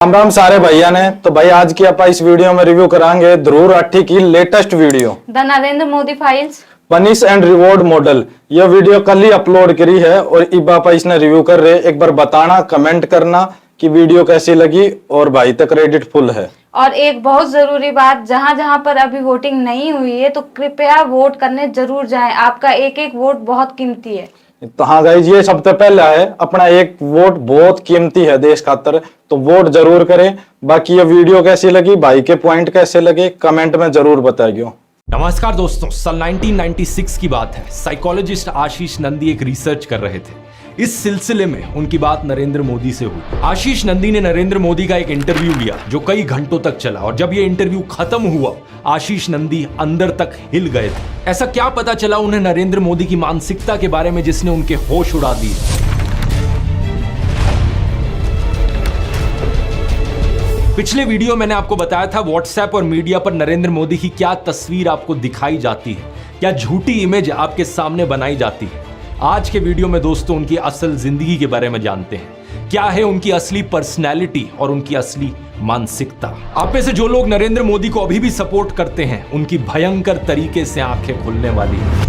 राम राम सारे भैया ने। तो भाई आज की आप इस वीडियो में रिव्यू कराएंगे ध्रुव राठी की latest video the Narendra Modi files punish and reward model. यह वीडियो कल ही अपलोड करी है और इब आप इसने रिव्यू कर रहे। एक बार बताना, कमेंट करना कि वीडियो कैसी लगी और भाई तक क्रेडिट फुल है। और एक बहुत जरूरी बात, जहां जहां पर अभी वोटिंग नहीं हुई है तो कृपया वोट करने जरूर जाएं। आपका एक एक वोट बहुत कीमती है। तो हाँ गाइज, ये सबसे पहला है, अपना एक वोट बहुत कीमती है देश खातर, तो वोट जरूर करें। बाकी ये वीडियो कैसी लगी, भाई के पॉइंट कैसे लगे, कमेंट में जरूर बताइए। नमस्कार दोस्तों, साल 1996 की बात है। साइकोलॉजिस्ट आशीष नंदी एक रिसर्च कर रहे थे। इस सिलसिले में उनकी बात नरेंद्र मोदी से हुई। आशीष नंदी ने नरेंद्र मोदी का एक इंटरव्यू लिया जो कई घंटों तक चला, और जब यह इंटरव्यू खत्म हुआ आशीष नंदी अंदर तक हिल गए थे। ऐसा क्या पता चला उन्हें नरेंद्र मोदी की मानसिकता के बारे में जिसने उनके होश उड़ा दिए। पिछले वीडियो मैंने आपको बताया था व्हाट्सएप और मीडिया पर नरेंद्र मोदी की क्या तस्वीर आपको दिखाई जाती है, क्या झूठी इमेज आपके सामने बनाई जाती है। आज के वीडियो में दोस्तों उनकी असल जिंदगी के बारे में जानते हैं। क्या है उनकी असली पर्सनैलिटी और उनकी असली मानसिकता। आप में से जो लोग नरेंद्र मोदी को अभी भी सपोर्ट करते हैं उनकी भयंकर तरीके से आंखें खुलने वाली हैं।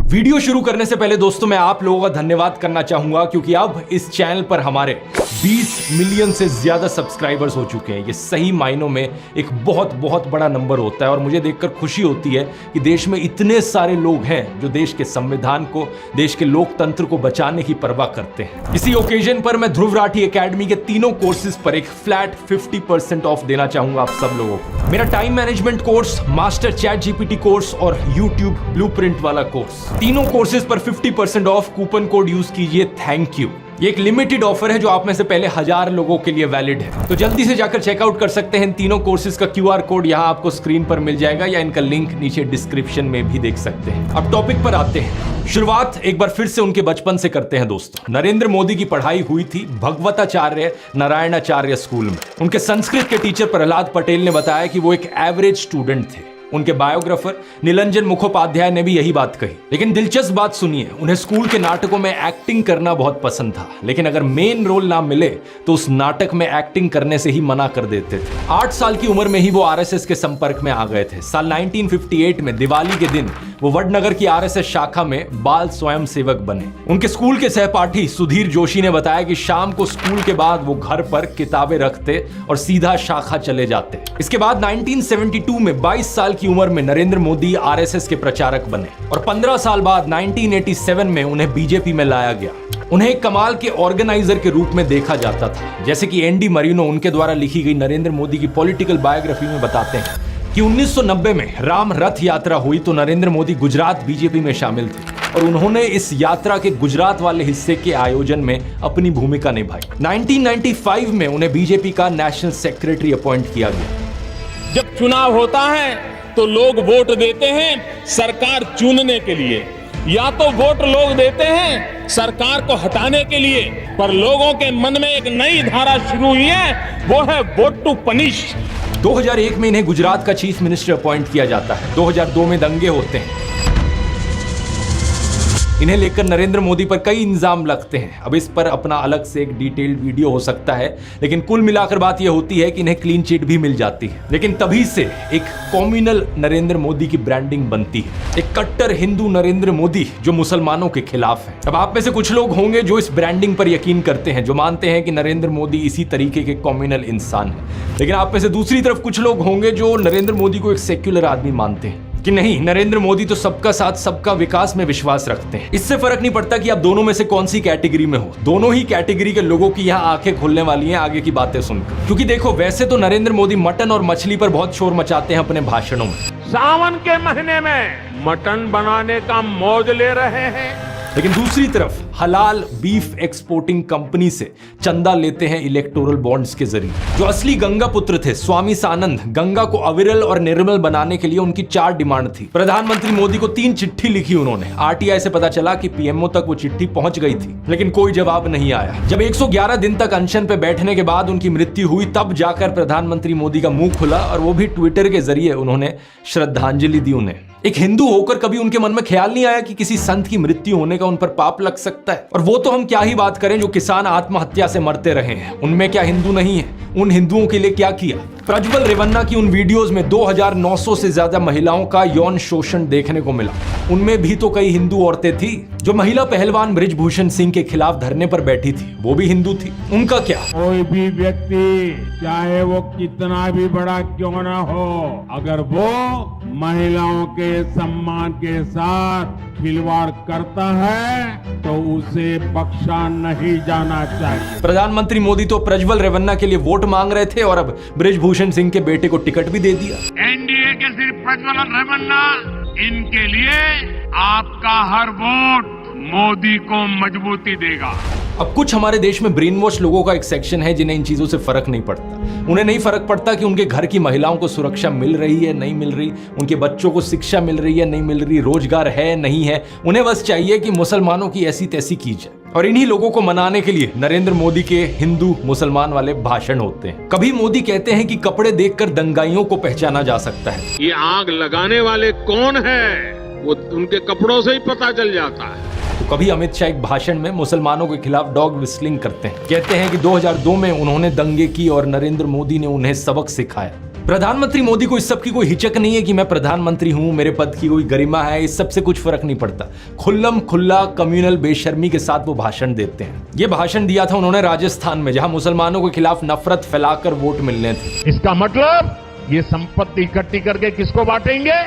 वीडियो शुरू करने से पहले दोस्तों मैं आप लोगों का धन्यवाद करना चाहूंगा, क्योंकि अब इस चैनल पर हमारे 20 मिलियन से ज्यादा सब्सक्राइबर्स हो चुके हैं। ये सही मायनों में एक बहुत बहुत बड़ा नंबर होता है और मुझे देखकर खुशी होती है कि देश में इतने सारे लोग हैं जो देश के संविधान को, देश के लोकतंत्र को बचाने की परवाह करते हैं। इसी ओकेजन पर मैं ध्रुव राठी एकेडमी के तीनों कोर्सेज पर एक फ्लैट 50% ऑफ देना चाहूंगा आप सब लोगों को। मेरा time management course, master chat GPT course और यूट्यूब ब्लूप्रिंट वाला कोर्स, तीनों कोर्सेज पर 50% ऑफ कूपन कोड यूज कीजिए, थैंक यू। ये एक लिमिटेड ऑफर है जो आप में से पहले 1000 लोगों के लिए वैलिड है, तो जल्दी से जाकर चेकआउट कर सकते हैं। इन तीनों कोर्सेज का QR कोड यहाँ आपको स्क्रीन पर मिल जाएगा या इनका लिंक नीचे डिस्क्रिप्शन में भी देख सकते हैं। अब टॉपिक पर आते हैं। शुरुआत एक बार फिर से उनके बचपन से करते हैं दोस्तों। नरेंद्र मोदी की पढ़ाई हुई थी भगवताचार्य नारायणाचार्य स्कूल में। उनके संस्कृत के टीचर प्रहलाद पटेल ने बताया कि वो एक एवरेज स्टूडेंट थे। उनके बायोग्राफर निलंजन मुखोपाध्याय ने भी यही बात कही। लेकिन दिलचस्प बात सुनिए, उन्हें स्कूल के नाटकों में एक्टिंग करना बहुत पसंद था, लेकिन अगर मेन रोल ना मिले तो उस नाटक में एक्टिंग करने से ही मना कर देते थे। 8 साल की उम्र में ही वो RSS के संपर्क में आ गए थे। साल 1958 में दिवाली के दिन वो वडनगर की RSS शाखा में बाल स्वयं सेवक बने। उनके स्कूल के सहपाठी सुधीर जोशी ने बताया कि शाम को स्कूल के बाद वो घर पर किताबें रखते और सीधा शाखा चले जाते। इसके बाद 1972 में 22 साल की उम्र में नरेंद्र मोदी RSS के प्रचारक बने और 15 साल बाद 1987 में उन्हें बीजेपी में लाया गया। उन्हें एक कमाल के ऑर्गेनाइजर के रूप में देखा जाता था। जैसे कि एनडी मरीनो उनके द्वारा लिखी गई नरेंद्र मोदी की पॉलिटिकल बायोग्राफी में बताते हैं कि 1990 में राम रथ यात्रा हुई तो नरेंद्र मोदी गुजरात बीजेपी में शामिल थे और उन्होंने इस यात्रा के गुजरात वाले हिस्से के आयोजन में अपनी भूमिका निभाई। 1995 में उन्हें बीजेपी का नेशनल सेक्रेटरी अपॉइंट किया गया। जब चुनाव होता है तो लोग वोट देते हैं सरकार चुनने के लिए, या तो वोट लोग देते हैं सरकार को हटाने के लिए, पर लोगों के मन में एक नई धारा शुरू हुई है, वो है वोट टू पनिश। 2001 में इन्हें गुजरात का चीफ मिनिस्टर अपॉइंट किया जाता है। 2002 में दंगे होते हैं। इन्हें लेकर नरेंद्र मोदी पर कई इल्जाम लगते हैं। अब इस पर अपना अलग से एक डिटेल्ड वीडियो हो सकता है, लेकिन कुल मिलाकर बात यह होती है कि इन्हें क्लीन चिट भी मिल जाती है। लेकिन तभी से एक कॉम्युनल नरेंद्र मोदी की ब्रांडिंग बनती है, एक कट्टर हिंदू नरेंद्र मोदी जो मुसलमानों के खिलाफ है। अब आप में से कुछ लोग होंगे जो इस ब्रांडिंग पर यकीन करते हैं, जो मानते हैं कि नरेंद्र मोदी इसी तरीके के कॉम्युनल इंसान है। लेकिन आप में से दूसरी तरफ कुछ लोग होंगे जो नरेंद्र मोदी को एक सेक्युलर आदमी मानते हैं कि नहीं, नरेंद्र मोदी तो सबका साथ सबका विकास में विश्वास रखते हैं। इससे फर्क नहीं पड़ता कि आप दोनों में से कौन सी कैटेगरी में हो। दोनों ही कैटेगरी के लोगों की यहाँ आंखें खुलने वाली हैं आगे की बातें सुनकर। क्योंकि देखो, वैसे तो नरेंद्र मोदी मटन और मछली पर बहुत शोर मचाते हैं अपने भाषणों में। सावन के महीने में मटन बनाने का मौज ले रहे हैं, लेकिन दूसरी तरफ हलाल बीफ एक्सपोर्टिंग कंपनी से चंदा लेते हैं इलेक्टोरल बॉन्ड्स के जरिए। जो असली गंगा पुत्र थे स्वामी सानंद, गंगा को अविरल और निर्मल बनाने के लिए उनकी 4 डिमांड थी। प्रधानमंत्री मोदी को 3 चिट्ठी लिखी उन्होंने। RTI से पता चला कि PMO तक वो चिट्ठी पहुंच गई थी, लेकिन कोई जवाब नहीं आया। जब 111 दिन तक अनशन पे बैठने के बाद उनकी मृत्यु हुई, तब जाकर प्रधानमंत्री मोदी का मुंह खुला और वो भी ट्विटर के जरिए उन्होंने श्रद्धांजलि दी उन्हें। एक हिंदू होकर कभी उनके मन में ख्याल नहीं आया कि किसी संत की मृत्यु होने का उन पर पाप लग सकता है? और वो तो हम क्या ही बात करें जो किसान आत्महत्या से मरते रहे हैं, उनमें क्या हिंदू नहीं है? उन हिंदुओं के लिए क्या किया? प्रज्वल रेवन्ना की उन वीडियोस में 2900 से ज्यादा महिलाओं का यौन शोषण देखने को मिला। उनमें भी तो कई हिंदू औरतें थी। जो महिला पहलवान बृजभूषण सिंह के खिलाफ धरने पर बैठी थी, वो भी हिंदू थी। उनका क्या? कोई भी व्यक्ति चाहे वो कितना भी बड़ा क्यों ना हो, अगर वो महिलाओं के सम्मान के साथ खिलवाड़ करता है तो उसे बख्शा नहीं जाना चाहिए। प्रधानमंत्री मोदी तो प्रज्वल रेवन्ना के लिए वोट मांग रहे थे और अब बृजभूषण सिंह के बेटे को टिकट भी दे दिया। एनडीए के सिर्फ प्रज्वल रेवन्ना, इनके लिए आपका हर वोट मोदी को मजबूती देगा। अब कुछ हमारे देश में ब्रेन वॉश लोगों का एक सेक्शन है जिन्हें इन चीजों से फर्क नहीं पड़ता। उन्हें नहीं फर्क पड़ता कि उनके घर की महिलाओं को सुरक्षा मिल रही है नहीं मिल रही, उनके बच्चों को शिक्षा मिल रही है नहीं मिल रही, रोजगार है नहीं है। उन्हें बस चाहिए कि मुसलमानों की ऐसी तैसी की जाए। और इन्हीं लोगों को मनाने के लिए नरेंद्र मोदी के हिंदू मुसलमान वाले भाषण होते हैं। कभी मोदी कहते हैं कि कपड़े देखकर दंगाइयों को पहचाना जा सकता है। ये आग लगाने वाले कौन है वो उनके कपड़ों से ही पता चल जाता है। तो कभी अमित शाह एक भाषण में मुसलमानों के खिलाफ डॉग विस्लिंग करते हैं। कहते हैं कि 2002 में उन्होंने दंगे की और नरेंद्र मोदी ने उन्हें सबक सिखाया। प्रधानमंत्री मोदी को इस सब की कोई हिचक नहीं है कि मैं प्रधानमंत्री हूं, मेरे पद की कोई गरिमा है, इस सब से कुछ फर्क नहीं पड़ता। खुल्लम खुल्ला कम्युनल बेशर्मी के साथ वो भाषण देते हैं। ये भाषण दिया था उन्होंने राजस्थान में, जहां मुसलमानों के खिलाफ नफरत फैलाकर वोट मिलने थे। इसका मतलब ये संपत्ति इकट्ठी करके किसको बांटेंगे?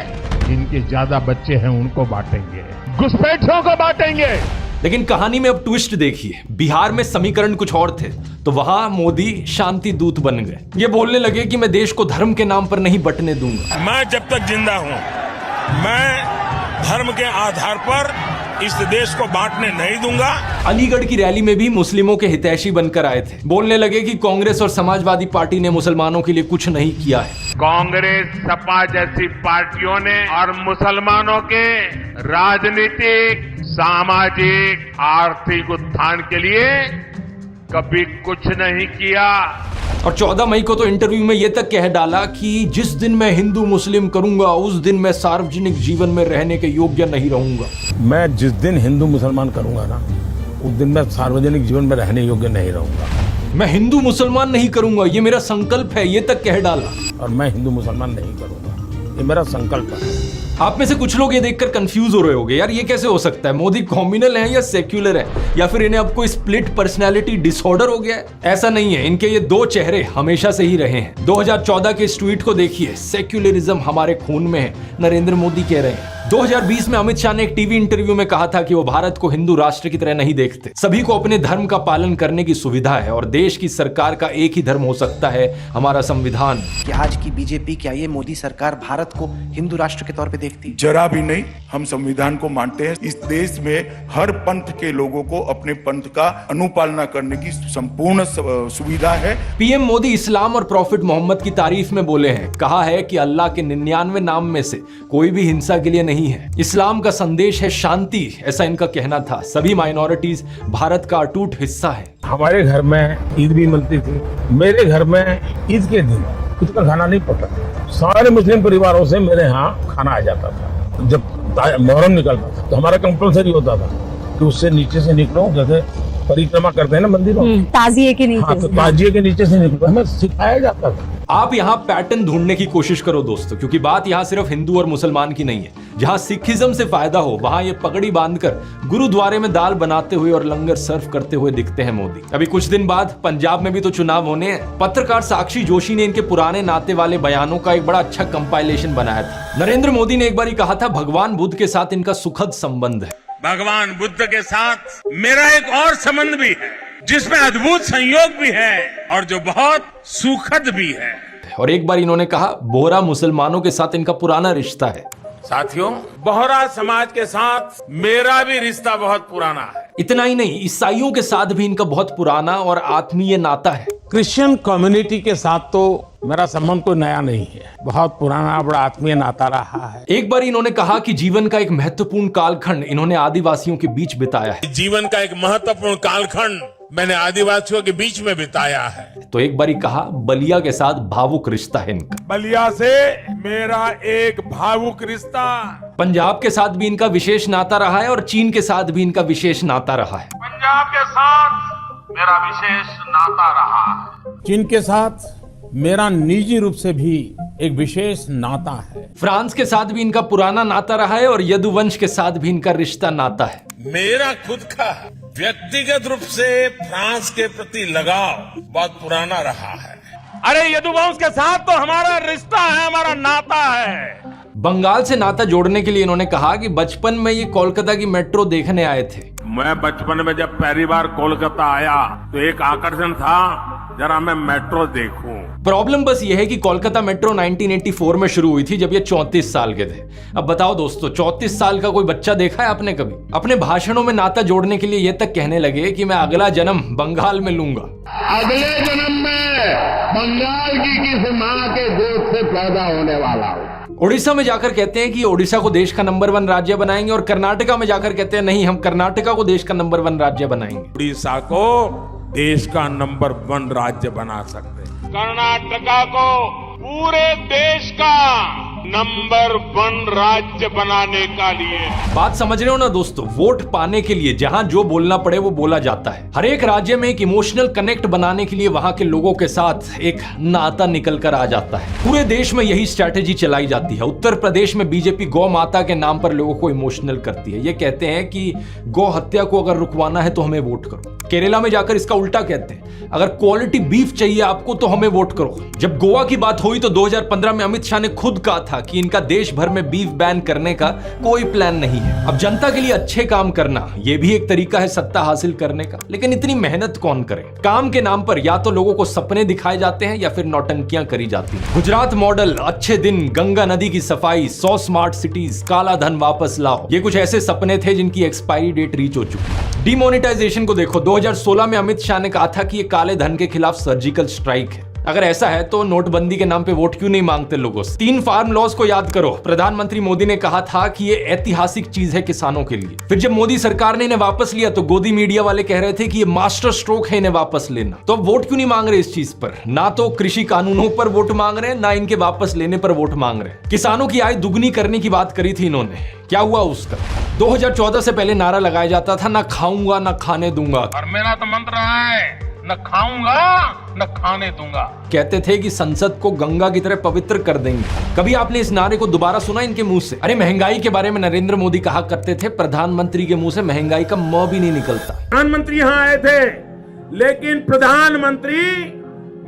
जिनके ज्यादा बच्चे हैं उनको बांटेंगे, घुसपैठियों को बांटेंगे। लेकिन कहानी में अब ट्विस्ट देखिए। बिहार में समीकरण कुछ और थे, तो वहां मोदी शांति दूत बन गए। ये बोलने लगे कि मैं देश को धर्म के नाम पर नहीं बंटने दूंगा। मैं जब तक जिंदा हूं, मैं धर्म के आधार पर इस देश को बांटने नहीं दूंगा। अलीगढ़ की रैली में भी मुस्लिमों के हितैषी बनकर आए थे। बोलने लगे कि कांग्रेस और समाजवादी पार्टी ने मुसलमानों के लिए कुछ नहीं किया है। कांग्रेस, सपा जैसी पार्टियों ने और मुसलमानों के राजनीतिक, सामाजिक, आर्थिक उत्थान के लिए कभी कुछ नहीं किया। और 14 मई को तो इंटरव्यू में ये तक कह डाला कि जिस दिन मैं हिंदू मुस्लिम करूंगा उस दिन मैं सार्वजनिक जीवन में रहने के योग्य नहीं रहूंगा। मैं जिस दिन हिंदू मुसलमान करूंगा ना, उस दिन मैं सार्वजनिक जीवन में रहने योग्य नहीं रहूंगा। मैं हिंदू मुसलमान नहीं करूंगा, ये मेरा संकल्प है, ये तक कह डाला। और मैं हिंदू मुसलमान नहीं करूंगा, ये मेरा संकल्प है। आप में से कुछ लोग ये देखकर कंफ्यूज हो रहे होंगे, यार ये कैसे हो सकता है? मोदी कॉम्युनल है या सेक्युलर है, या फिर इन्हें अब कोई स्प्लिट पर्सनैलिटी डिसऑर्डर हो गया है? ऐसा नहीं है, इनके ये दो चेहरे हमेशा से ही रहे हैं। 2014 के इस ट्वीट को देखिए, सेक्युलरिज्म हमारे खून में है, नरेंद्र मोदी कह रहे हैं। 2020 में अमित शाह ने एक टीवी इंटरव्यू में कहा था कि वो भारत को हिंदू राष्ट्र की तरह नहीं देखते, सभी को अपने धर्म का पालन करने की सुविधा है और देश की सरकार का एक ही धर्म हो सकता है, हमारा संविधान। कि आज की बीजेपी, क्या ये मोदी सरकार भारत को हिंदू राष्ट्र के तौर पे देखती? जरा भी नहीं। हम संविधान को मानते हैं। इस देश में हर पंथ के लोगों को अपने पंथ का अनुपालना करने की संपूर्ण सुविधा है। पीएम मोदी इस्लाम और प्रॉफिट मोहम्मद की तारीफ में बोले हैं, कहा है कि अल्लाह के 99 नाम में से कोई भी हिंसा के लिए नहीं है। इस्लाम का संदेश है शांति, ऐसा इनका कहना था। सभी माइनॉरिटीज भारत का अटूट हिस्सा है। हमारे घर में ईद भी मिलती थी। मेरे घर में ईद के दिन खुद का खाना नहीं पकता। सारे मुस्लिम परिवारों से मेरे यहाँ खाना आ जाता था। जब मुहर्रम निकलता था तो हमारा कंपल्सरी होता था कि उससे नीचे से निकलो, जैसे परिक्रमा करते हैं ना मंदिरों, ताजिए के नीचे। हाँ, तो ताजिए के नीचे से निकलो, हमें सिखाया जाता था। आप यहाँ पैटर्न ढूंढने की कोशिश करो दोस्तों, क्योंकि बात यहाँ सिर्फ हिंदू और मुसलमान की नहीं है। जहाँ सिखिज्म से फायदा हो वहां ये पगड़ी बांधकर गुरुद्वारे में दाल बनाते हुए और लंगर सर्व करते हुए दिखते हैं मोदी। अभी कुछ दिन बाद पंजाब में भी तो चुनाव होने हैं। पत्रकार साक्षी जोशी ने इनके पुराने नाते वाले बयानों का एक बड़ा अच्छा कंपाइलेशन बनाया था। नरेंद्र मोदी ने एक बार कहा था, भगवान बुद्ध के साथ इनका सुखद संबंध है। भगवान बुद्ध के साथ मेरा एक और संबंध भी है, जिसमें अद्भुत संयोग भी है और जो बहुत सुखद भी है। और एक बार इन्होंने कहा, बोहरा मुसलमानों के साथ इनका पुराना रिश्ता है। साथियों, बोहरा समाज के साथ मेरा भी रिश्ता बहुत पुराना है। इतना ही नहीं, ईसाइयों के साथ भी इनका बहुत पुराना और आत्मीय नाता है। क्रिश्चियन कम्युनिटी के साथ तो मेरा संबंध कोई नया नहीं है, बहुत पुराना बड़ा आत्मीय नाता रहा है। एक बार इन्होंने कहा कि जीवन का एक महत्वपूर्ण कालखंड इन्होंने आदिवासियों के बीच बिताया है। जीवन का एक महत्वपूर्ण कालखंड मैंने आदिवासियों के बीच में बिताया है। तो एक बार कहा, बलिया के साथ भावुक रिश्ता है इनका। बलिया से मेरा एक भावुक रिश्ता पंजाब के साथ भी इनका विशेष नाता रहा है और चीन के साथ भी इनका विशेष नाता रहा है। पंजाब के साथ मेरा विशेष नाता रहा है। चीन के साथ मेरा निजी रूप से भी एक विशेष नाता है। फ्रांस के साथ भी इनका पुराना नाता रहा है और यदुवंश के साथ भी इनका रिश्ता नाता है। मेरा खुद का व्यक्तिगत रूप से फ्रांस के प्रति लगाव बहुत पुराना रहा है। अरे यदुवंश के साथ तो हमारा रिश्ता है, हमारा नाता है। बंगाल से नाता जोड़ने के लिए इन्होंने कहा कि बचपन में ये कोलकाता की मेट्रो देखने आए थे। मैं बचपन में जब पहली बार कोलकाता आया तो एक आकर्षण था, जरा मैं मेट्रो देखूं। प्रॉब्लम बस ये है कि कोलकाता मेट्रो 1984 में शुरू हुई थी जब ये 34 साल के थे। अब बताओ दोस्तों, 34 साल का कोई बच्चा देखा है आपने कभी? अपने भाषणों में नाता जोड़ने के लिए ये तक कहने लगे कि मैं अगला जन्म बंगाल में लूंगा। अगले जन्म में बंगाल की किसी माँ के गोद से पैदा होने वाला हूँ। उड़ीसा में जाकर कहते हैं कि उड़ीसा को देश का नंबर 1 राज्य बनाएंगे और कर्नाटका में जाकर कहते हैं नहीं, हम कर्नाटका को देश का नंबर 1 राज्य बनाएंगे। उड़ीसा को देश का नंबर 1 राज्य बना सकते हैं। कर्नाटका को पूरे देश का नंबर 1 राज्य बनाने का लिए। बात समझ रहे हो ना दोस्तों? वोट पाने के लिए जहां जो बोलना पड़े वो बोला जाता है। हर एक राज्य में एक इमोशनल कनेक्ट बनाने के लिए वहां के लोगों के साथ एक नाता निकल कर आ जाता है। पूरे देश में यही स्ट्रैटेजी चलाई जाती है। उत्तर प्रदेश में बीजेपी गौ माता के नाम पर लोगों को इमोशनल करती है। ये कहते हैं कि गौ हत्या को अगर रुकवाना है तो हमें वोट करो। केरला में जाकर इसका उल्टा कहते हैं, अगर क्वालिटी बीफ चाहिए आपको तो हमें वोट करो। जब गोवा की बात हुई तो 2015 में अमित शाह ने खुद कहा था कि इनका देश भर में बीफ बैन करने का कोई प्लान नहीं है। अब जनता के लिए अच्छे काम करना यह भी एक तरीका है सत्ता हासिल करने का, लेकिन इतनी मेहनत कौन करे? काम के नाम पर या तो लोगों को सपने दिखाए जाते हैं या फिर नौटंकियां करी जाती हैं। गुजरात मॉडल, अच्छे दिन, गंगा नदी की सफाई, 100 स्मार्ट सिटीज, काला धन वापस लाओ, ये कुछ ऐसे सपने थे जिनकी एक्सपायरी डेट रीच हो चुकी है। डिमोनेटाइजेशन को देखो, 2016 में अमित शाह ने कहा था कि ये काले धन के खिलाफ सर्जिकल स्ट्राइक है। अगर ऐसा है तो नोटबंदी के नाम पे वोट क्यों नहीं मांगते लोगों से? 3 फार्म लॉज को याद करो। प्रधानमंत्री मोदी ने कहा था कि ये ऐतिहासिक चीज है किसानों के लिए। फिर जब मोदी सरकार ने इन्हें वापस लिया तो गोदी मीडिया वाले कह रहे थे कि ये मास्टर स्ट्रोक है इन्हें वापस लेना। तो अब वोट क्यों नहीं मांग रहे इस चीज पर? ना तो कृषि कानूनों पर वोट मांग रहे हैं, ना इनके वापस लेने पर वोट मांग रहे हैं। किसानों की आय दुगनी करने की बात करी थी इन्होंने, क्या हुआ उसका? 2014 से पहले नारा लगाया जाता था, ना खाऊंगा ना खाने दूंगा। और मेरा तो मंत्र है, न खाऊंगा न खाने दूंगा। कहते थे कि संसद को गंगा की तरह पवित्र कर देंगे। कभी आपने इस नारे को दोबारा सुना इनके मुंह से? अरे महंगाई के बारे में नरेंद्र मोदी कहा करते थे, प्रधानमंत्री के मुंह से महंगाई का म भी नहीं निकलता। प्रधानमंत्री यहाँ आए थे, लेकिन प्रधानमंत्री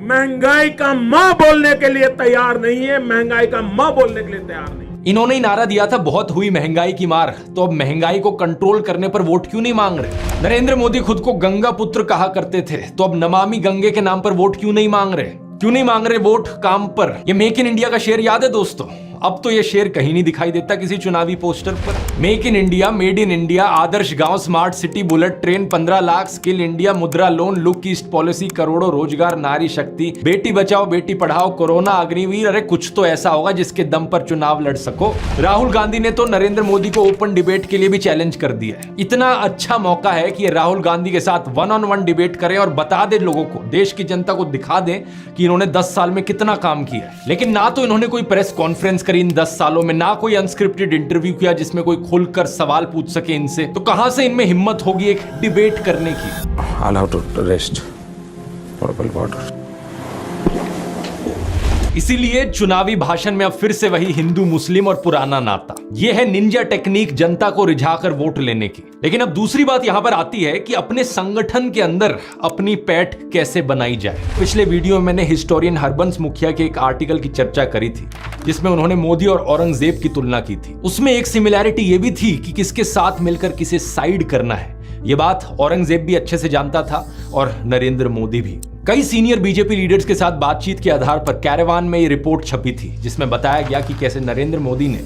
महंगाई का म बोलने के लिए तैयार नहीं है, महंगाई का म बोलने के लिए तैयार नहीं। इन्होंने ही नारा दिया था, बहुत हुई महंगाई की मार, तो अब महंगाई को कंट्रोल करने पर वोट क्यों नहीं मांग रहे? नरेंद्र मोदी खुद को गंगा पुत्र कहा करते थे, तो अब नमामि गंगे के नाम पर वोट क्यों नहीं मांग रहे? क्यों नहीं मांग रहे वोट काम पर? ये मेक इन इंडिया का शेर याद है दोस्तों? अब तो ये शेर कहीं नहीं दिखाई देता किसी चुनावी पोस्टर पर। Make in India, made in India, आदर्श गांव, smart city, bullet train, 15 lakh, skill India, Mudra loan, look east policy, करोड़ों रोजगार, नारी शक्ति, बेटी बचाओ बेटी पढ़ाओ, कोरोना, अग्निवीर। अरे कुछ तो ऐसा होगा जिसके दम पर चुनाव लड़ सको। राहुल गांधी ने तो नरेंद्र मोदी को ओपन डिबेट के लिए भी चैलेंज कर दिया है। इतना अच्छा मौका है कि राहुल गांधी के साथ 1-on-1 डिबेट करें और बता दे लोगों को, देश की जनता को दिखा दें कि इन्होंने 10 साल में कितना काम किया है। लेकिन ना तो इन्होंने कोई प्रेस कॉन्फ्रेंस करी इन 10 सालों में, ना कोई अनस्क्रिप्टेड इंटरव्यू किया जिसमें कोई खुलकर सवाल पूछ सके इनसे। तो कहां से इनमें हिम्मत होगी एक डिबेट करने की? I'll have to rest. Portable water. इसीलिए चुनावी भाषण में अब फिर से वही हिंदू मुस्लिम और पुराना नाता। यह है निंजा टेक्निक जनता को रिझाकर वोट लेने की। लेकिन अब दूसरी बात यहां पर आती है कि अपने संगठन के अंदर अपनी पैठ कैसे बनाई जाए। पिछले वीडियो में मैंने हिस्टोरियन हरबंस मुखिया के एक आर्टिकल की चर्चा करी थी जिसमें उन्होंने मोदी और औरंगजेब की तुलना की थी। उसमें एक सिमिलैरिटी यह भी थी कि किसके साथ मिलकर किसे साइड करना है। यह बात औरंगजेब भी अच्छे से जानता था और नरेंद्र मोदी भी। कई सीनियर बीजेपी लीडर्स के साथ बातचीत के आधार पर कैरेवान में ये रिपोर्ट छपी थी जिसमें बताया गया कि कैसे नरेंद्र मोदी ने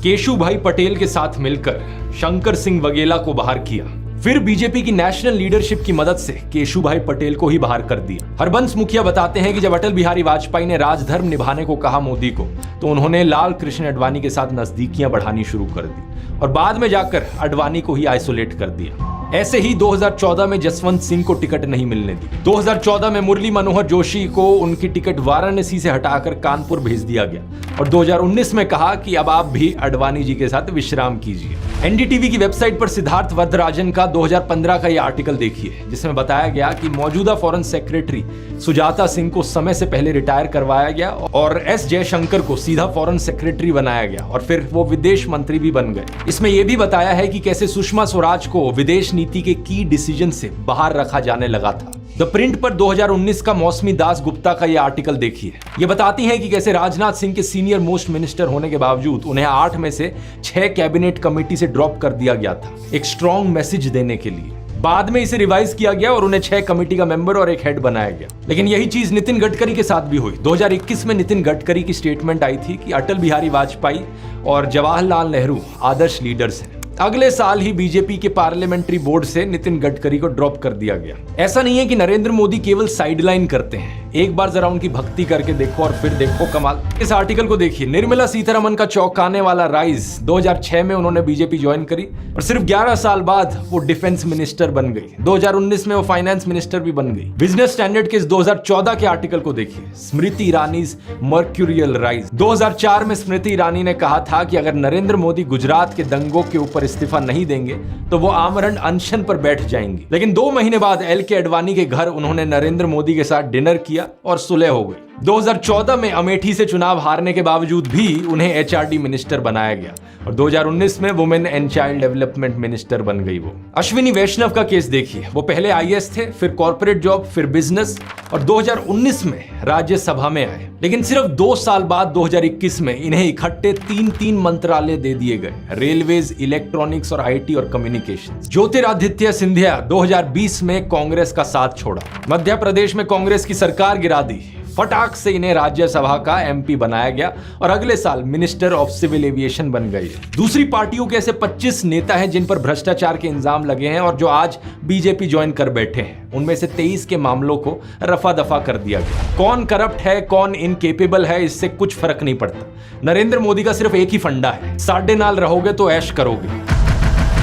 केशुभाई पटेल के साथ मिलकर शंकर सिंह वगेला को बाहर किया, फिर बीजेपी की नेशनल लीडरशिप की मदद से केशुभाई पटेल को ही बाहर कर दिया। हरबंस मुखिया बताते हैं कि जब अटल बिहारी वाजपेयी ने राजधर्म निभाने को कहा मोदी को, तो उन्होंने लाल कृष्ण आडवाणी के साथ नजदीकियां बढ़ानी शुरू कर दी और बाद में जाकर आडवाणी को ही आइसोलेट कर दिया। ऐसे ही 2014 में जसवंत सिंह को टिकट नहीं मिलने दी। 2014 में मुरली मनोहर जोशी को उनकी टिकट वाराणसी से हटाकर कानपुर भेज दिया गया और 2019 में कहा कि अब आप भी अडवाणी जी के साथ विश्राम कीजिए। एनडीटीवी की वेबसाइट पर सिद्धार्थ वरदराजन का 2015 का यह आर्टिकल देखिए, जिसमें बताया गया कि मौजूदा फॉरेन सेक्रेटरी सुजाता सिंह को समय से पहले रिटायर करवाया गया और एस जयशंकर को सीधा फॉरेन सेक्रेटरी बनाया गया और फिर वो विदेश मंत्री भी बन गए। इसमें यह भी बताया है कि कैसे सुषमा स्वराज को विदेश नीति के की डिसीजन से बाहर रखा जाने लगा था। द प्रिंट पर 2019 का मौसमी दास गुप्ता का यह आर्टिकल देखिए। ये बताती है कि कैसे राजनाथ सिंह के सीनियर मोस्ट मिनिस्टर होने के बावजूद उन्हें 8 में से 6 कैबिनेट कमेटी से ड्रॉप कर दिया गया था, एक स्ट्रॉन्ग मैसेज देने के लिए। बाद में इसे रिवाइज किया गया और उन्हें 6 कमेटी का मेंबर और एक हेड बनाया गया। लेकिन यही चीज नितिन गडकरी के साथ भी हुई। 2021 में नितिन गडकरी की स्टेटमेंट आई थी कि अटल बिहारी वाजपेयी और जवाहरलाल नेहरू आदर्श लीडर्स हैं। अगले साल ही बीजेपी के पार्लियामेंट्री बोर्ड से नितिन गडकरी को ड्रॉप कर दिया गया। ऐसा नहीं है कि नरेंद्र मोदी केवल साइडलाइन करते हैं, एक बार जरा उनकी भक्ति करके देखो और फिर देखो कमाल। इस आर्टिकल को देखिए। निर्मला सीतारमण का चौंकाने वाला राइज। 2006 में उन्होंने बीजेपी ज्वाइन करी और सिर्फ 11 साल बाद वो डिफेंस मिनिस्टर बन गई। 2019 में वो फाइनेंस मिनिस्टर भी बन गई। बिजनेस स्टैंडर्ड के इस 2014 के आर्टिकल को देखिए। स्मृति ईरानीज मर्क्यूरियल राइज। 2004 में स्मृति ईरानी ने कहा था कि अगर नरेंद्र मोदी गुजरात के दंगों के ऊपर इस्तीफा नहीं देंगे तो वो आमरण अनशन पर बैठ जाएंगी। लेकिन 2 महीने बाद एलके अडवाणी के घर उन्होंने नरेंद्र मोदी के साथ डिनर किया और सुलह हो गई। 2014 में अमेठी से चुनाव हारने के बावजूद भी उन्हें एचआरडी मिनिस्टर बनाया गया और 2019 में women and child development minister बन गई वो। अश्विनी वैष्णव का केस देखिए। वो पहले आईएएस थे, फिर कॉर्पोरेट जॉब, फिर बिजनेस और 2019 में राज्यसभा में आए। लेकिन सिर्फ 2 साल बाद 2021 में इन्हें इकट्ठे 3 मंत्रालय दे दिए गए, रेलवेज, इलेक्ट्रॉनिक्स और आईटी और कम्युनिकेशन। ज्योतिरादित्य सिंधिया 2020 में कांग्रेस का साथ छोड़ा, मध्य प्रदेश में कांग्रेस की सरकार गिरा दी, फटाक से इन्हें राज्यसभा का एमपी बनाया गया और अगले साल मिनिस्टर ऑफ सिविल एविएशन बन गए। दूसरी पार्टियों के ऐसे 25 नेता हैं जिन पर भ्रष्टाचार के इल्जाम लगे हैं और जो आज बीजेपी ज्वाइन कर बैठे हैं। उनमें से 23 के मामलों को रफा दफा कर दिया गया। कौन करप्ट है, कौन इनकेपेबल है, इससे कुछ फर्क नहीं पड़ता। नरेंद्र मोदी का सिर्फ एक ही फंडा है, साढ़े नाल रहोगे तो ऐश करोगे।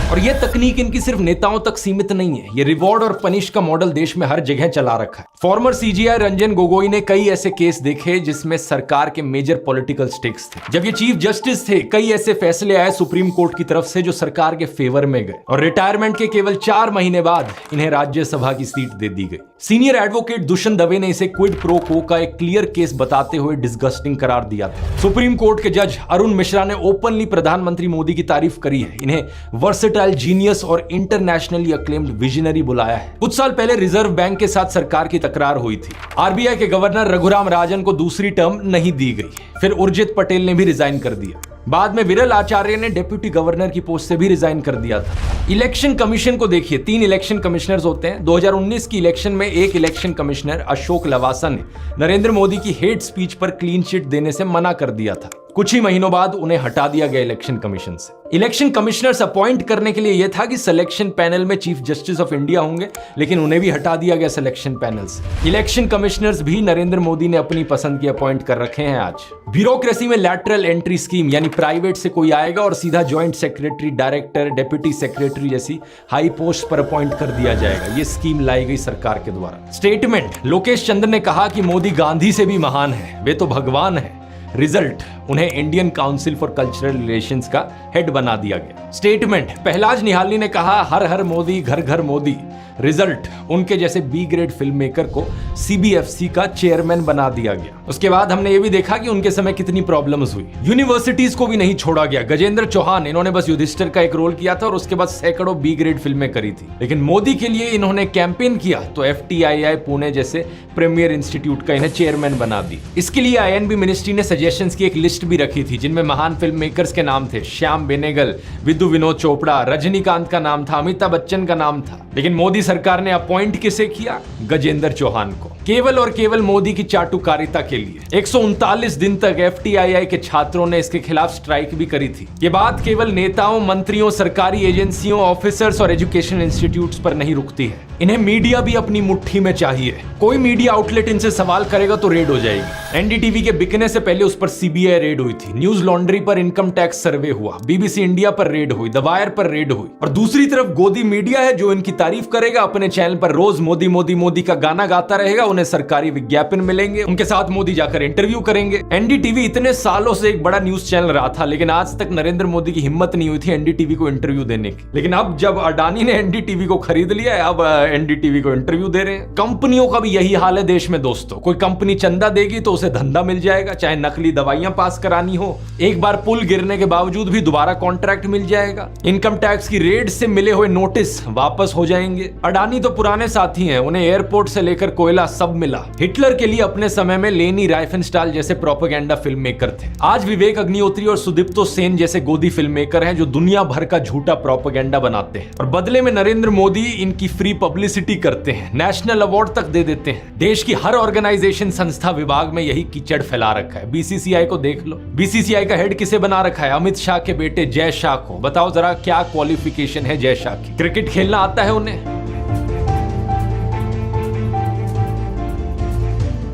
और ये तकनीक इनकी सिर्फ नेताओं तक सीमित नहीं है, ये रिवॉर्ड और पनिश का मॉडल देश में हर जगह चला रखा है। फॉर्मर सीजीआई रंजन गोगोई ने कई ऐसे केस देखे जिसमें सरकार के मेजर पॉलिटिकल स्टेक्स थे। जब ये चीफ जस्टिस थे, कई ऐसे फैसले आए सुप्रीम कोर्ट की तरफ से जो सरकार के फेवर में गए और रिटायरमेंट के केवल 4 महीने बाद इन्हें राज्यसभा की सीट दे दी गई। सीनियर एडवोकेट दुष्यंत दवे ने इसे क्विड प्रो को का एक क्लियर केस बताते हुए डिस्गस्टिंग करार दिया था। सुप्रीम कोर्ट के जज अरुण मिश्रा ने ओपनली प्रधानमंत्री मोदी की तारीफ करी है, इन्हें वर्सेटाइल, जीनियस और इंटरनेशनली अक्लेम्ड विजनरी बुलाया है। कुछ साल पहले रिजर्व बैंक के साथ सरकार की तकरार हुई थी। आरबीआई के गवर्नर रघुराम राजन को दूसरी टर्म नहीं दी गई, फिर उर्जित पटेल ने भी रिजाइन कर दिया। बाद में विरल आचार्य ने डिप्टी गवर्नर की पोस्ट से भी रिजाइन कर दिया था। इलेक्शन कमीशन को देखिए। 3 इलेक्शन कमिश्नर्स होते हैं। 2019 की इलेक्शन में एक इलेक्शन कमिश्नर अशोक लवासा ने नरेंद्र मोदी की हेट स्पीच पर क्लीन चिट देने से मना कर दिया था। कुछ ही महीनों बाद उन्हें हटा दिया गया इलेक्शन कमीशन से। इलेक्शन कमिश्नर्स अपॉइंट करने के लिए यह था कि सिलेक्शन पैनल में चीफ जस्टिस ऑफ इंडिया होंगे, लेकिन उन्हें भी हटा दिया गया सिलेक्शन पैनल से। इलेक्शन कमिश्नर्स भी नरेंद्र मोदी ने अपनी पसंद की अपॉइंट कर रखे हैं आज। ब्यूरोक्रेसी में लैटरल एंट्री स्कीम, यानी प्राइवेट से कोई आएगा और सीधा joint secretary, director, deputy secretary जैसी हाई पोस्ट पर अपॉइंट कर दिया जाएगा। ये स्कीम लाई गई सरकार के द्वारा। स्टेटमेंट। लोकेश चंद्र ने कहा कि मोदी गांधी से भी महान है, वे तो भगवान है। रिजल्ट। उन्हें Indian council for cultural relations का हेड बना दिया गया। स्टेटमेंट। पहलाज निहालनी ने कहा हर हर मोदी, घर घर मोदी। रिजल्ट। उनके जैसे बी ग्रेड फिल्म मेकर को सीबीएफसी का चेयरमैन बना दिया गया। उसके बाद हमने ये भी देखा कि उनके समय कितनी प्रॉब्लम्स हुई। यूनिवर्सिटीज को भी नहीं छोड़ा गया। गजेंद्र चौहान, इन्होंने बस युधिष्ठिर का एक रोल किया था और उसके बाद सैकड़ों बी ग्रेड फिल्में करी थी। लेकिन मोदी के लिए इन्होंने कैंपेन किया तो एफटीआईआई पुणे जैसे प्रीमियर इंस्टीट्यूट का इन्हें चेयरमैन बना दी। इसके लिए आईएनबी मिनिस्ट्री ने सजेशंस की एक लिस्ट भी रखी थी जिनमें महान फिल्म मेकर्स के नाम थे। श्याम बेनेगल, विदु विनोद चोपड़ा, रजनीकांत का नाम था, अमिताभ बच्चन का नाम था। लेकिन मोदी सरकार ने अपॉइंट किसे किया? गजेंद्र चौहान को, केवल और केवल मोदी की चाटुकारिता के लिए। 139 दिन तक FTII के छात्रों ने इसके खिलाफ स्ट्राइक भी करी थी। ये बात केवल नेताओं, मंत्रियों, सरकारी एजेंसियों, ऑफिसर्स और एजुकेशन इंस्टीट्यूट्स पर नहीं रुकती है। इन्हें मीडिया भी अपनी मुट्ठी में चाहिए। कोई मीडिया आउटलेट इनसे सवाल करेगा तो रेड हो जाएगी। NDTV के बिकने से पहले उस पर CBI रेड हुई थी। न्यूज लॉन्ड्री पर इनकम टैक्स सर्वे हुआ, BBC इंडिया पर रेड हुई, द वायर पर रेड हुई। और दूसरी तरफ गोदी मीडिया है जो इनकी तारीफ करेगा, अपने चैनल पर रोज मोदी मोदी मोदी का गाना गाता रहेगा। उन्हें सरकारी विज्ञापन मिलेंगे, उनके साथ मोदी जाकर इंटरव्यू करेंगे। NDTV इतने सालों से एक बड़ा न्यूज चैनल रहा था, लेकिन आज तक नरेंद्र मोदी की हिम्मत नहीं हुई थी NDTV को इंटरव्यू देने की। लेकिन अब जब अडानी ने NDTV को खरीद लिया है, अब NDTV को इंटरव्यू दे रहे हैं। कंपनियों का भी यही हाल है देश में दोस्तों। कोई कंपनी चंदा देगी तो उसे धंधा मिल जाएगा, चाहे नकली दवाइयां पास करानी हो। एक बार पुल गिरने के बावजूद भी दोबारा कॉन्ट्रैक्ट मिल जाएगा। इनकम टैक्स की रेड से मिले हुए नोटिस वापस हो जाएंगे। अडानी तो पुराने साथी हैं, उन्हें एयरपोर्ट से लेकर कोयला सब मिला। हिटलर के लिए अपने समय में लेनी राइफेनस्टाल जैसे प्रोपेगेंडा फिल्म मेकर थे। आज विवेक अग्निहोत्री और सुदीप्तो सेन जैसे गोदी फिल्म मेकर हैं जो दुनिया भर का झूठा प्रोपेगेंडा बनाते हैं, और बदले में नरेंद्र मोदी इनकी फ्री पब्लिसिटी करते हैं, नेशनल अवार्ड तक दे देते हैं। देश की हर ऑर्गेनाइजेशन, संस्था, विभाग में यही कीचड़ फैला रखा है। BCCI को देख लो, BCCI का हेड किसे बना रखा है? अमित शाह के बेटे जय शाह को। बताओ जरा क्या क्वालिफिकेशन है जय शाह की? क्रिकेट खेलना आता है उन्हें?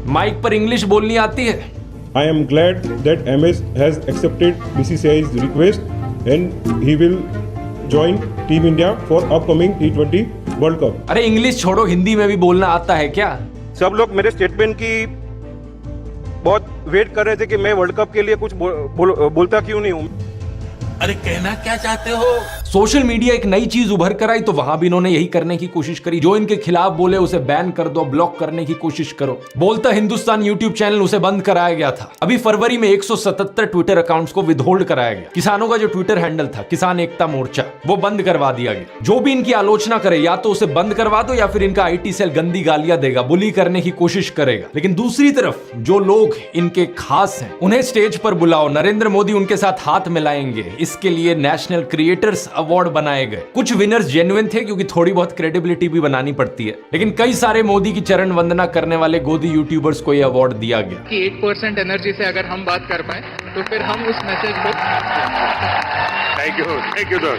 माइक पर इंग्लिश बोलनी आती है? I am glad that MS has accepted BCCI's request and he will join Team India for upcoming T20 World Cup. अरे इंग्लिश छोड़ो, हिंदी में भी बोलना आता है क्या? सब लोग मेरे स्टेटमेंट की बहुत वेट कर रहे थे कि मैं वर्ल्ड कप के लिए कुछ बोलता क्यों नहीं हूँ। अरे कहना क्या चाहते हो? सोशल मीडिया एक नई चीज उभर कर आई तो वहां भी इन्होंने यही करने की कोशिश करी। जो इनके खिलाफ बोले उसे बैन कर दो, ब्लॉक करने की कोशिश करो। बोलता हिंदुस्तान यूट्यूब चैनल, उसे बंद कराया गया था। अभी फरवरी में 177 ट्विटर अकाउंट्स को विदहोल्ड कराया गया। किसानों का जो ट्विटर हैंडल था किसान एकता मोर्चा, वो बंद करवा दिया गया। जो भी इनकी आलोचना करे या तो उसे बंद करवा दो या फिर इनका IT सेल गंदी गालियां देगा, बुली करने की कोशिश करेगा। लेकिन दूसरी तरफ जो लोग इनके खास हैं उन्हें स्टेज पर बुलाओ, नरेंद्र मोदी उनके साथ हाथ मिलाएंगे। इसके लिए नेशनल क्रिएटर्स अवार्ड बनाए गए। कुछ विनर्स जेन्युइन थे क्योंकि थोड़ी बहुत क्रेडिबिलिटी भी बनानी पड़ती है, लेकिन कई सारे मोदी की चरण वंदना करने वाले गोदी यूट्यूबर्स को यह अवार्ड दिया गया। कि 8% एनर्जी से अगर हम बात कर पाए तो फिर हम उस मैसेज को थैंक यू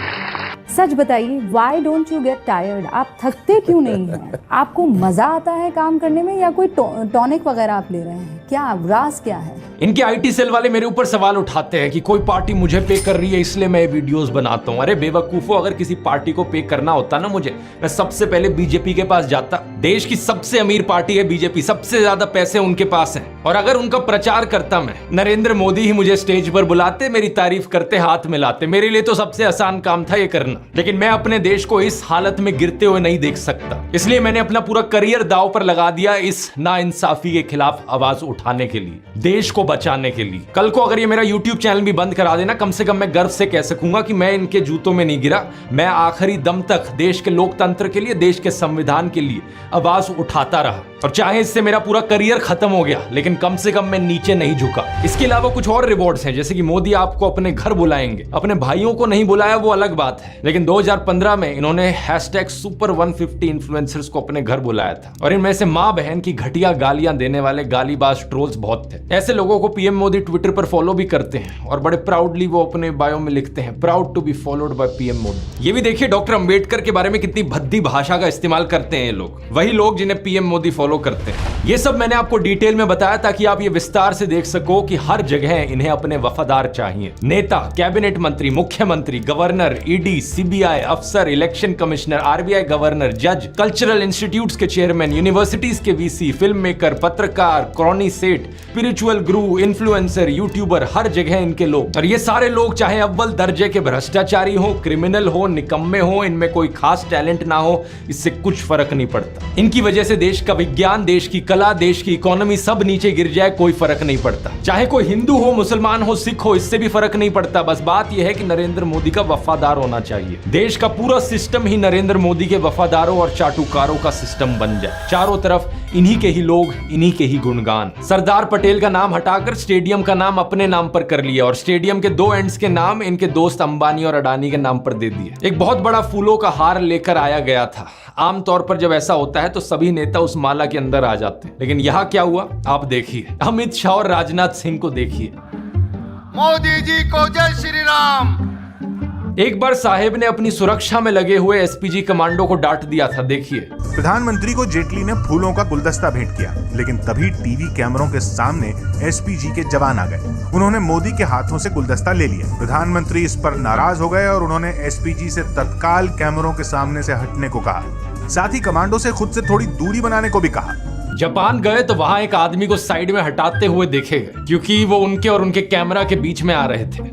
सच बताइए, why don't you get tired? आप थकते क्यों नहीं हैं? आपको मजा आता है काम करने में या कोई टॉनिक वगैरह आप ले रहे हैं? क्या राज क्या है? इनके IT सेल वाले मेरे ऊपर सवाल उठाते हैं कि कोई पार्टी मुझे पे कर रही है इसलिए मैं वीडियोस बनाता हूं। अरे बेवकूफो, अगर किसी पार्टी को पे करना होता ना मुझे, मैं सबसे पहले BJP के पास जाता। देश की सबसे अमीर पार्टी है BJP, सबसे ज्यादा पैसे उनके पास हैं। और अगर उनका प्रचार करता मैं, नरेंद्र मोदी ही मुझे स्टेज पर बुलाते, मेरी तारीफ करते, हाथ मिलाते। मेरे लिए तो सबसे आसान काम था ये करना। लेकिन मैं अपने देश को इस हालत में गिरते हुए नहीं देख सकता, इसलिए मैंने अपना पूरा करियर दांव पर लगा दिया इस नाइंसाफी के खिलाफ आवाज उठाने के लिए, देश को बचाने के लिए। कल को अगर ये मेरा YouTube चैनल भी बंद करा देना, कम से कम मैं गर्व से कह सकूंगा कि मैं इनके जूतों में नहीं गिरा। मैं आखिरी दम तक देश के लोकतंत्र के लिए, देश के संविधान के लिए आवाज उठाता रहा। और चाहे इससे मेरा पूरा करियर खत्म हो गया, लेकिन कम से कम मैं नीचे नहीं झुका। इसके अलावा कुछ और रिवॉर्ड्स हैं, जैसे कि मोदी आपको अपने घर बुलाएंगे। अपने भाइयों को नहीं बुलाया वो अलग बात है, लेकिन 2015 में इन्होंने #Super150 इन्फ्लुएंसर्स को अपने घर बुलाया था। और इनमें से माँ बहन की घटिया गालियां देने वाले गालीबाज ट्रोल्स बहुत थे। ऐसे लोगों को PM मोदी ट्विटर पर फॉलो भी करते हैं और बड़े प्राउडली वो अपने बायो में लिखते हैं, proud to be followed by PM Modi. ये भी देखिए डॉक्टर अंबेडकर के बारे में कितनी भद्दी भाषा का इस्तेमाल करते हैं ये लोग, वही लोग जिन्हें PM मोदी फॉलो करते हैं। ये सब मैंने आपको डिटेल में बताया ताकि आप ये विस्तार से देख सको कि हर जगह इन्हें अपने वफादार चाहिए। नेता, कैबिनेट मंत्री, मुख्यमंत्री, गवर्नर, ED, CBI अफसर, इलेक्शन कमिश्नर, RBI गवर्नर, जज, कल्चरल इंस्टीट्यूट्स के चेयरमैन, यूनिवर्सिटीज के VC, फिल्म मेकर, पत्रकार, क्रॉनी सेठ, स्पिरिचुअल गुरु, इन्फ्लुएंसर, यूट्यूबर, हर जगह इनके लोग। और ये सारे लोग चाहे अव्वल दर्जे के भ्रष्टाचारी हो, क्रिमिनल हो, निकम्मे हो, इनमें कोई खास टैलेंट ना हो, इससे कुछ फर्क नहीं पड़ता। इनकी वजह से देश का विज्ञान, देश की कला, देश की इकोनॉमी सब नीचे गिर जाए, कोई फर्क नहीं पड़ता। चाहे कोई हिंदू हो, मुसलमान हो, सिख हो, इससे भी फर्क नहीं पड़ता। बस बात यह है कि नरेंद्र मोदी का वफादार होना चाहिए। देश का पूरा सिस्टम ही नरेंद्र मोदी के वफादारों और चाटुकारों का सिस्टम बन जाए। चारों तरफ इन्हीं के ही लोग, इन्हीं के ही गुणगान। सरदार पटेल का नाम हटाकर स्टेडियम का नाम अपने नाम पर कर लिया और स्टेडियम के 2 एंड्स के नाम इनके दोस्त अंबानी और अडानी के नाम पर दे दिए। एक बहुत बड़ा फूलों का हार लेकर आया गया था। आमतौर पर जब ऐसा होता है तो सभी नेता उस माला के अंदर आ जाते हैं, लेकिन यहाँ क्या हुआ आप देखिए। अमित शाह और राजनाथ सिंह को देखिए। मोदी जी को जय श्री राम। एक बार साहेब ने अपनी सुरक्षा में लगे हुए एसपीजी कमांडो को डांट दिया था, देखिए। प्रधानमंत्री को जेटली ने फूलों का गुलदस्ता भेंट किया, लेकिन तभी टीवी कैमरों के सामने एसपीजी के जवान आ गए। उन्होंने मोदी के हाथों से गुलदस्ता ले लिया। प्रधानमंत्री इस पर नाराज हो गए और उन्होंने एसपीजी से तत्काल कैमरों के सामने से हटने को कहा। साथ ही कमांडो से खुद से थोड़ी दूरी बनाने को भी कहा। जापान गए तो वहां एक आदमी को साइड में हटाते हुए देखे गए, क्योंकि वो उनके और उनके कैमरा के बीच में आ रहे थे।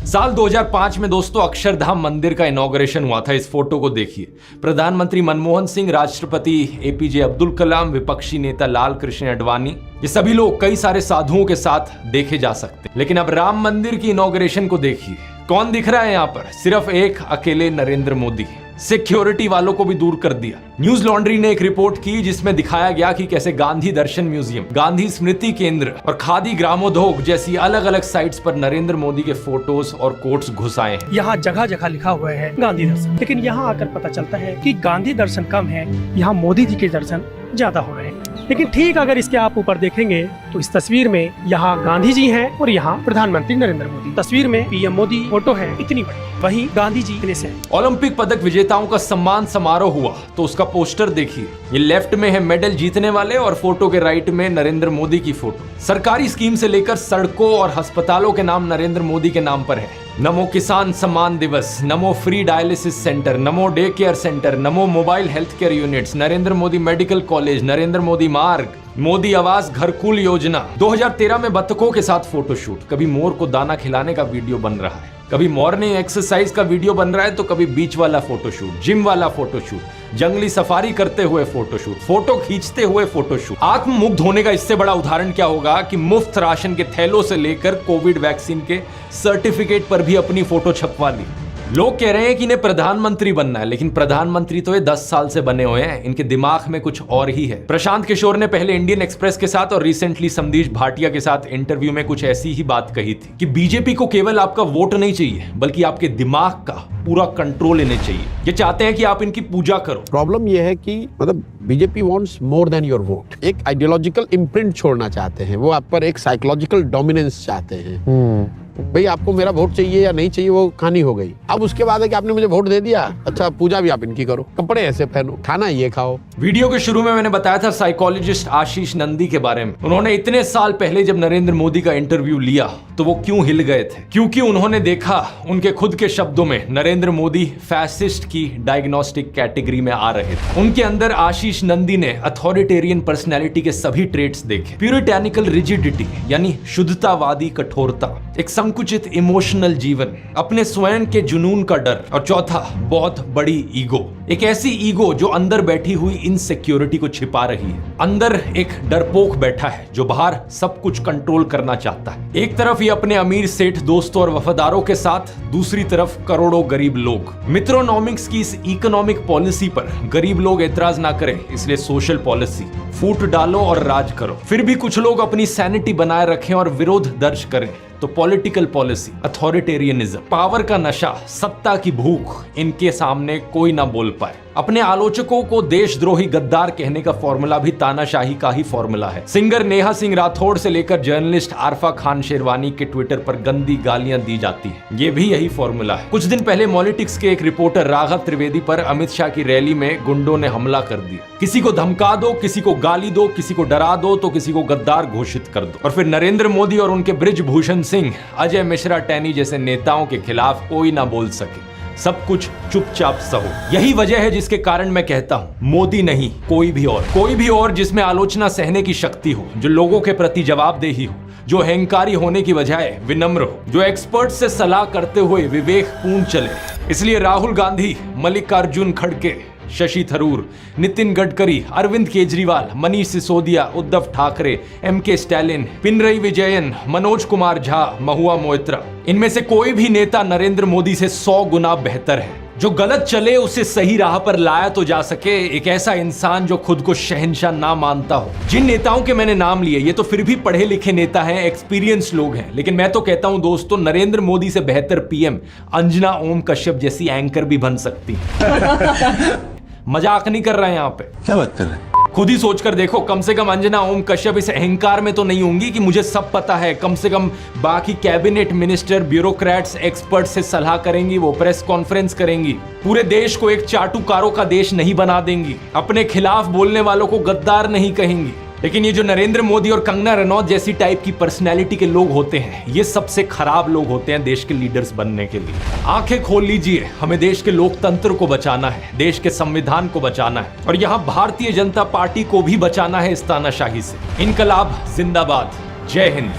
साल 2005 में दोस्तों अक्षरधाम मंदिर का इनॉग्रेशन हुआ था। इस फोटो को देखिए। प्रधानमंत्री मनमोहन सिंह, राष्ट्रपति एपीजे अब्दुल कलाम, विपक्षी नेता लाल कृष्ण आडवाणी, ये सभी लोग कई सारे साधुओं के साथ देखे जा सकते हैं। लेकिन अब राम मंदिर की इनॉग्रेशन को देखिए, कौन दिख रहा है यहाँ पर? सिर्फ एक अकेले नरेंद्र मोदी। सिक्योरिटी वालों को भी दूर कर दिया। न्यूज लॉन्ड्री ने एक रिपोर्ट की जिसमें दिखाया गया कि कैसे गांधी दर्शन म्यूजियम, गांधी स्मृति केंद्र और खादी ग्रामोद्योग जैसी अलग अलग साइट्स पर नरेंद्र मोदी के फोटोज और कोट्स घुसाए हैं। यहाँ जगह जगह लिखा हुआ है गांधी दर्शन, लेकिन यहाँ आकर पता चलता है कि गांधी दर्शन कम है, यहाँ मोदी जी के दर्शन ज्यादा हो रहे हैं। लेकिन ठीक अगर इसके आप ऊपर देखेंगे तो इस तस्वीर में यहाँ गांधी जी हैं और यहाँ प्रधानमंत्री नरेंद्र मोदी। तस्वीर में पीएम मोदी फोटो है इतनी बड़ी, वहीं गांधी जी इतने से। ओलंपिक पदक विजेताओं का सम्मान समारोह हुआ तो उसका पोस्टर देखिए। ये लेफ्ट में है मेडल जीतने वाले और फोटो के राइट में नरेंद्र मोदी की फोटो। सरकारी स्कीम से लेकर सड़कों और अस्पतालों के नाम नरेंद्र मोदी के नाम पर है। नमो किसान सम्मान दिवस, नमो फ्री डायलिसिस सेंटर, नमो डे केयर सेंटर, नमो mobile health care units, Narendra Modi medical college, Narendra Modi मार्ग, मोदी आवास घरकुल योजना। 2013 में बतखों के साथ फोटोशूट। कभी मोर को दाना खिलाने का वीडियो बन रहा है, कभी मॉर्निंग एक्सरसाइज का वीडियो बन रहा है, तो कभी बीच वाला फोटोशूट, जिम वाला फोटोशूट, जंगली सफारी करते हुए फोटोशूट, फोटो खींचते हुए फोटोशूट। आत्ममुग्ध होने का इससे बड़ा उदाहरण क्या होगा कि मुफ्त राशन के थैलों से लेकर कोविड वैक्सीन के सर्टिफिकेट पर भी अपनी फोटो छपवा ली। लोग कह रहे हैं कि इन्हें प्रधानमंत्री बनना है, लेकिन प्रधानमंत्री तो ये 10 साल से बने हुए हैं। इनके दिमाग में कुछ और ही है। प्रशांत किशोर ने पहले इंडियन एक्सप्रेस के साथ और रिसेंटली संदीश भाटिया के साथ इंटरव्यू में कुछ ऐसी ही बात कही थी कि बीजेपी को केवल आपका वोट नहीं चाहिए, बल्कि आपके दिमाग का पूरा कंट्रोल इन्हें चाहिए। ये चाहते हैं कि आप इनकी पूजा करो। प्रॉब्लम ये है कि मतलब BJP wants more than your vote. एक आइडियोलॉजिकल इम्प्रिंट छोड़ना चाहते हैं, वो आप पर एक साइकोलॉजिकल डोमिनेंस चाहते हैं। भाई आपको मेरा वोट चाहिए या नहीं चाहिए वो कहानी हो गई। अब उसके बाद है कि आपने मुझे वोट दे दिया, अच्छा पूजा भी आप इनकी करो, कपड़े ऐसे पहनो, खाना ये खाओ। वीडियो के शुरू में मैंने बताया था साइकोलॉजिस्ट आशीष नंदी के बारे में। उन्होंने इतने साल पहले जब नरेंद्र मोदी का इंटरव्यू लिया तो वो क्यों हिल गए थे? क्योंकि उन्होंने देखा, उनके खुद के शब्दों में, नरेंद्र मोदी फैसिस्ट की डायग्नोस्टिक कैटेगरी में आ रहे थे। उनके अंदर आशीष नंदी ने अथॉरिटेरियन पर्सनैलिटी के सभी ट्रेट्स देखे। प्यूरिटैनिकल रिजिडिटी यानी शुद्धतावादी कठोरता, एक संकुचित इमोशनल जीवन, अपने स्वयं के जुनून का डर, और चौथा बहुत बड़ी ईगो। एक ऐसी ईगो जो अंदर बैठी हुई इनसिक्योरिटी को छिपा रही है। अंदर एक डरपोक बैठा है जो बाहर सब कुछ कंट्रोल करना चाहता है। एक तरफ ये अपने अमीर सेठ दोस्तों और वफादारों के साथ, दूसरी तरफ करोड़ों गरीब लोग। मित्रोनॉमिक्स की इस इकोनॉमिक पॉलिसी पर गरीब लोग एतराज ना करें, इसलिए सोशल पॉलिसी, फूट डालो और राज करो। फिर भी कुछ लोग अपनी सैनिटी बनाए रखें और विरोध दर्ज करें तो पॉलिटिकल पॉलिसी, अथॉरिटेरियनिज्म, पावर का नशा, सत्ता की भूख, इनके सामने कोई ना बोल पाए। अपने आलोचकों को देशद्रोही गद्दार कहने का फॉर्मूला भी तानाशाही का ही फॉर्मूला है। सिंगर नेहा सिंह राठौड़ से लेकर जर्नलिस्ट आरफा खान शेरवानी के ट्विटर पर गंदी गालियां दी जाती हैं, ये भी यही फॉर्मूला है। कुछ दिन पहले पॉलिटिक्स के एक रिपोर्टर राघव त्रिवेदी पर अमित शाह की रैली में गुंडों ने हमला कर दिया। किसी को धमका दो, किसी को गाली दो, किसी को डरा दो, तो किसी को गद्दार घोषित कर दो। और फिर नरेंद्र मोदी और उनके बृजभूषण सिंह, अजय मिश्रा टैनी जैसे नेताओं के खिलाफ कोई ना बोल सके, सब कुछ चुपचाप सहो। यही वजह है जिसके कारण मैं कहता हूं, मोदी नहीं कोई भी और जिसमें आलोचना सहने की शक्ति हो, जो लोगों के प्रति जवाबदेही हो, जो अहंकारी होने की बजाय विनम्र हो, जो एक्सपर्ट से सलाह करते हुए विवेकपूर्ण चले। इसलिए राहुल गांधी, मल्लिकार्जुन खड़गे, शशि थरूर, नितिन गडकरी, अरविंद केजरीवाल, मनीष सिसोदिया, उद्धव ठाकरे, एमके स्टैलिन, पिनरई विजयन, मनोज कुमार झा, महुआ मोइत्रा, इनमें से कोई भी नेता नरेंद्र मोदी से 100 गुना बेहतर है। जो गलत चले उसे सही राह पर लाया तो जा सके, एक ऐसा इंसान जो खुद को शहंशाह ना मानता हो। जिन नेताओं के मैंने नाम लिए ये तो फिर भी पढ़े लिखे नेता हैं, एक्सपीरियंस लोग हैं, लेकिन मैं तो कहता हूं दोस्तों, नरेंद्र मोदी से बेहतर पीएम अंजना ओम कश्यप जैसी एंकर भी बन सकती है। मजाक नहीं कर रहे हैं यहाँ पे। क्या बात कर रहे हैं? खुद ही सोचकर देखो, कम से कम अंजना ओम कश्यप इस अहंकार में तो नहीं होंगी कि मुझे सब पता है। कम से कम बाकी कैबिनेट मिनिस्टर, ब्यूरोक्रेट्स, एक्सपर्ट से सलाह करेंगी, वो प्रेस कॉन्फ्रेंस करेंगी, पूरे देश को एक चाटुकारों का देश नहीं बना देंगी, अपने खिलाफ बोलने वालों को गद्दार नहीं कहेंगी। लेकिन ये जो नरेंद्र मोदी और कंगना रनौत जैसी टाइप की पर्सनैलिटी के लोग होते हैं, ये सबसे खराब लोग होते हैं देश के लीडर्स बनने के लिए। आंखें खोल लीजिए, हमें देश के लोकतंत्र को बचाना है, देश के संविधान को बचाना है, और यहाँ भारतीय जनता पार्टी को भी बचाना है इस तानाशाही से। इनकलाब जिंदाबाद, जय हिंद।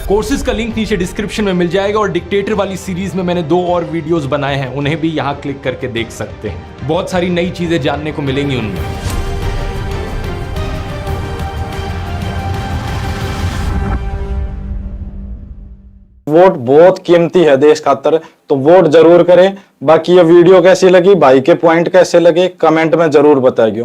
कोर्सेज का लिंक नीचे डिस्क्रिप्शन में मिल जाएगा, और डिक्टेटर वाली सीरीज में मैंने 2 और वीडियोस बनाए हैं, उन्हें भी यहाँ क्लिक करके देख सकते हैं। बहुत सारी नई चीजें जानने को मिलेंगी उनमें। वोट बहुत कीमती है देश खातर, तो वोट जरूर करें। बाकी ये वीडियो कैसी लगी, भाई के पॉइंट कैसे लगे, कमेंट में जरूर बताइए।